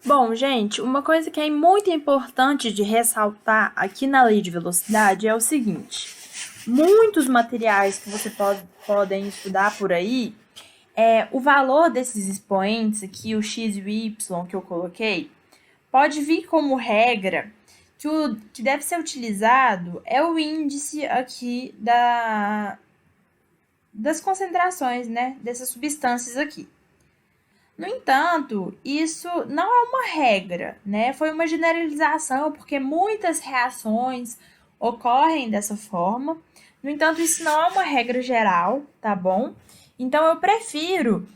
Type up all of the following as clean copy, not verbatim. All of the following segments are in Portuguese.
Bom, gente, uma coisa que é muito importante de ressaltar aqui na lei de velocidade é o seguinte: muitos materiais que podem estudar por aí, o valor desses expoentes aqui, o x e o y que eu coloquei, pode vir como regra que o que deve ser utilizado é o índice aqui das concentrações, né, dessas substâncias aqui. No entanto, isso não é uma regra, né? Foi uma generalização, porque muitas reações ocorrem dessa forma. No entanto, isso não é uma regra geral, tá bom? Então, eu prefiro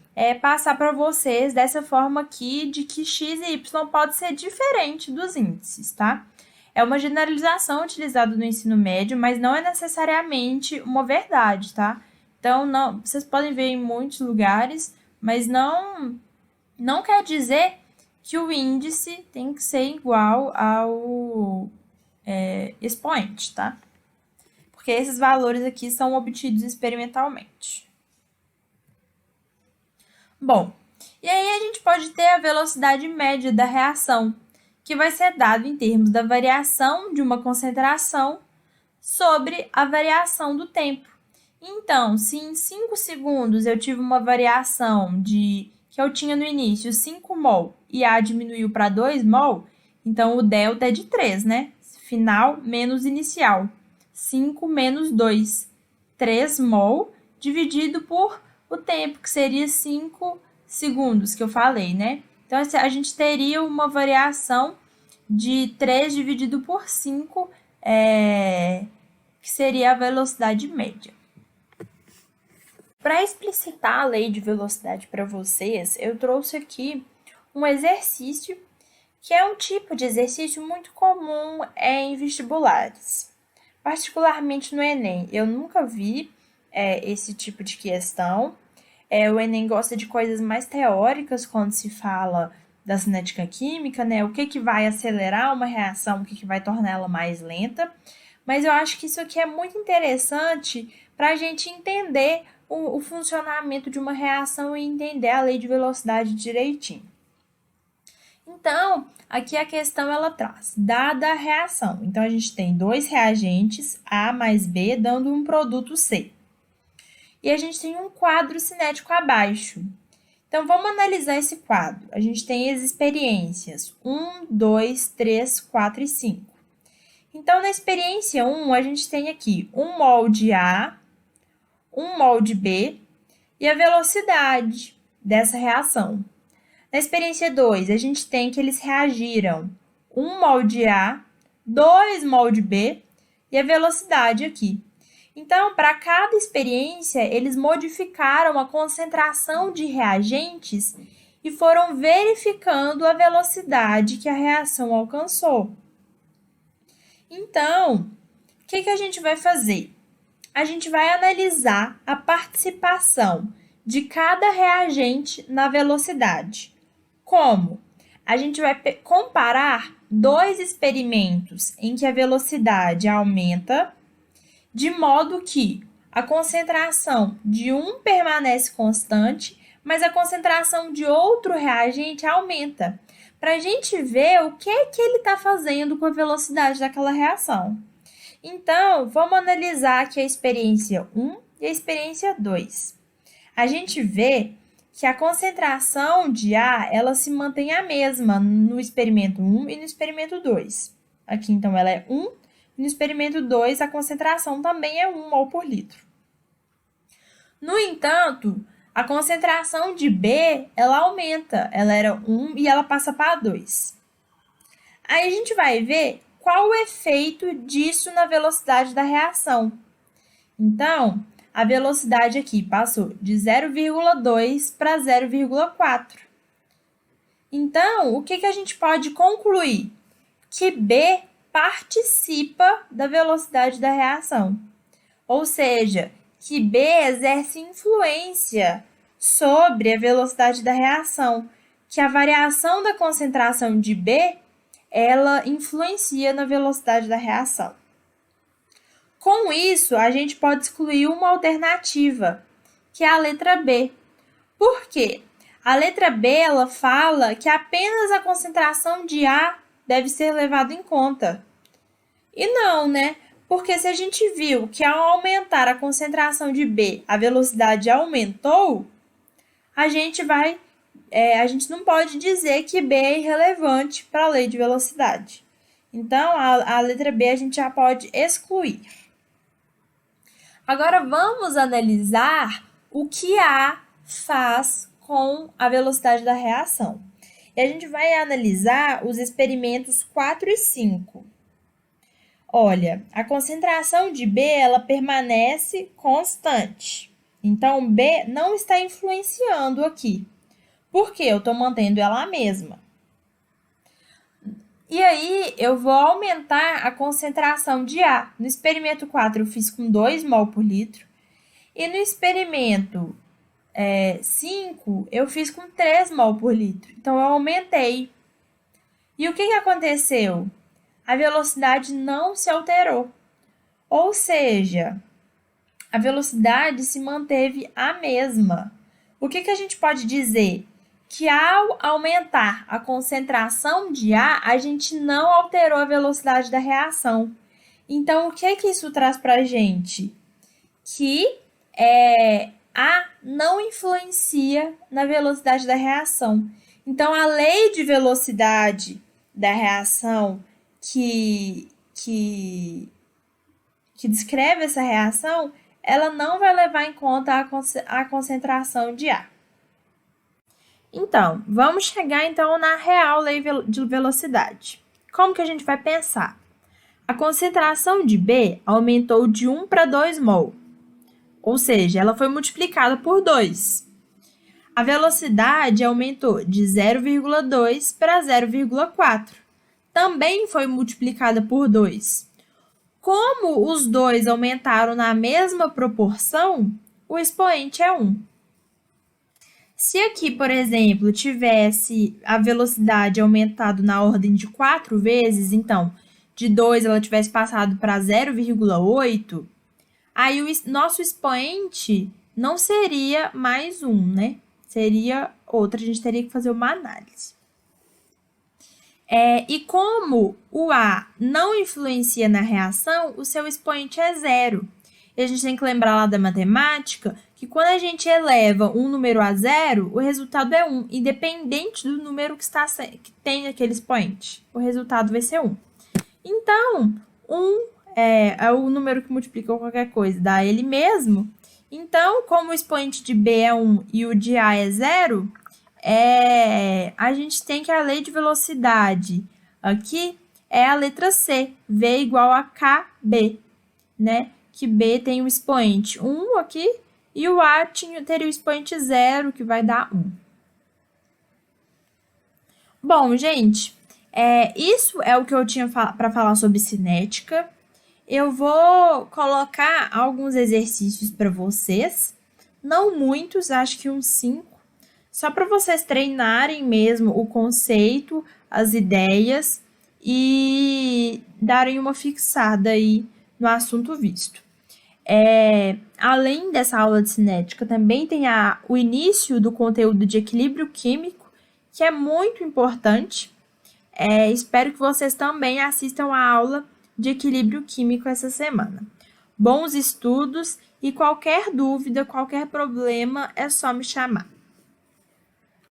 passar para vocês dessa forma aqui, de que x e y pode ser diferente dos índices, tá? É uma generalização utilizada no ensino médio, mas não é necessariamente uma verdade, tá? Então, não, vocês podem ver em muitos lugares, mas não quer dizer que o índice tem que ser igual ao expoente, tá? Porque esses valores aqui são obtidos experimentalmente. Bom, e aí a gente pode ter a velocidade média da reação, que vai ser dado em termos da variação de uma concentração sobre a variação do tempo. Então, se em 5 segundos eu tive uma variação que eu tinha no início 5 mol e A diminuiu para 2 mol, então o delta é de 3, né? Final menos inicial. 5 menos 2. 3 mol dividido por o tempo, que seria 5 segundos, que eu falei, né? Então, a gente teria uma variação de 3 dividido por 5, que seria a velocidade média. Para explicitar a lei de velocidade para vocês, eu trouxe aqui um exercício que é um tipo de exercício muito comum em vestibulares, particularmente no Enem. Eu nunca vi esse tipo de questão. O Enem gosta de coisas mais teóricas quando se fala da cinética química, né? O que vai acelerar uma reação, o que vai torná-la mais lenta. Mas eu acho que isso aqui é muito interessante para a gente entender o funcionamento de uma reação e entender a lei de velocidade direitinho. Então, aqui a questão ela traz, dada a reação. Então, a gente tem dois reagentes, A mais B, dando um produto C. E a gente tem um quadro cinético abaixo. Então, vamos analisar esse quadro. A gente tem as experiências 1, 2, 3, 4 e 5. Então, na experiência 1, a gente tem aqui 1 mol de A, 1 mol de B e a velocidade dessa reação. Na experiência 2, a gente tem que eles reagiram 1 mol de A, 2 mol de B e a velocidade aqui. Então, para cada experiência, eles modificaram a concentração de reagentes e foram verificando a velocidade que a reação alcançou. Então, o que a gente vai fazer? A gente vai analisar a participação de cada reagente na velocidade. Como? A gente vai comparar dois experimentos em que a velocidade aumenta, de modo que a concentração de um permanece constante, mas a concentração de outro reagente aumenta, para a gente ver o que ele está fazendo com a velocidade daquela reação. Então, vamos analisar aqui a experiência 1 e a experiência 2. A gente vê que a concentração de A, ela se mantém a mesma no experimento 1 e no experimento 2. Aqui, então, ela é 1, e no experimento 2, a concentração também é 1 mol por litro. No entanto, a concentração de B, ela aumenta, ela era 1 e ela passa para 2. Aí a gente vai ver qual o efeito disso na velocidade da reação. Então, a velocidade aqui passou de 0,2 para 0,4. Então, o que a gente pode concluir? Que B participa da velocidade da reação. Ou seja, que B exerce influência sobre a velocidade da reação, que a variação da concentração de B ela influencia na velocidade da reação. Com isso, a gente pode excluir uma alternativa, que é a letra B. Por quê? A letra B, ela fala que apenas a concentração de A deve ser levada em conta. E não, né? Porque se a gente viu que ao aumentar a concentração de B, a velocidade aumentou, a gente não pode dizer que B é irrelevante para a lei de velocidade. Então, a letra B a gente já pode excluir. Agora, vamos analisar o que A faz com a velocidade da reação. E a gente vai analisar os experimentos 4 e 5. Olha, a concentração de B, ela permanece constante. Então, B não está influenciando aqui. Por quê? Eu estou mantendo ela a mesma. E aí, eu vou aumentar a concentração de A. No experimento 4, eu fiz com 2 mol por litro. E no experimento 5, eu fiz com 3 mol por litro. Então, eu aumentei. E o que aconteceu? A velocidade não se alterou. Ou seja, a velocidade se manteve a mesma. O que a gente pode dizer? Que ao aumentar a concentração de A, a gente não alterou a velocidade da reação. Então, o que isso traz para a gente? Que A não influencia na velocidade da reação. Então, a lei de velocidade da reação que descreve essa reação, ela não vai levar em conta a concentração de A. Então, vamos chegar na real lei de velocidade. Como que a gente vai pensar? A concentração de B aumentou de 1 para 2 mol, ou seja, ela foi multiplicada por 2. A velocidade aumentou de 0,2 para 0,4. Também foi multiplicada por 2. Como os dois aumentaram na mesma proporção, o expoente é 1. Se aqui, por exemplo, tivesse a velocidade aumentado na ordem de 4 vezes, então, de 2 ela tivesse passado para 0,8, aí o nosso expoente não seria mais 1, né? Seria outra, a gente teria que fazer uma análise. E como o A não influencia na reação, o seu expoente é 0. E a gente tem que lembrar lá da matemática que quando a gente eleva um número a 0, o resultado é 1, independente do número que tem aquele expoente. O resultado vai ser 1. Então, 1 é o número que multiplica qualquer coisa, dá ele mesmo. Então, como o expoente de B é 1 e o de A é 0, a gente tem que a lei de velocidade aqui é a letra C, V igual a KB, né? Que B tem o expoente 1 aqui e o A teria o expoente 0, que vai dar 1. Bom, gente, isso é o que eu tinha para falar sobre cinética. Eu vou colocar alguns exercícios para vocês, não muitos, acho que uns 5, só para vocês treinarem mesmo o conceito, as ideias e darem uma fixada aí no assunto visto. Além dessa aula de cinética, também tem o início do conteúdo de equilíbrio químico, que é muito importante. Espero que vocês também assistam a aula de equilíbrio químico essa semana. Bons estudos e qualquer dúvida, qualquer problema, é só me chamar.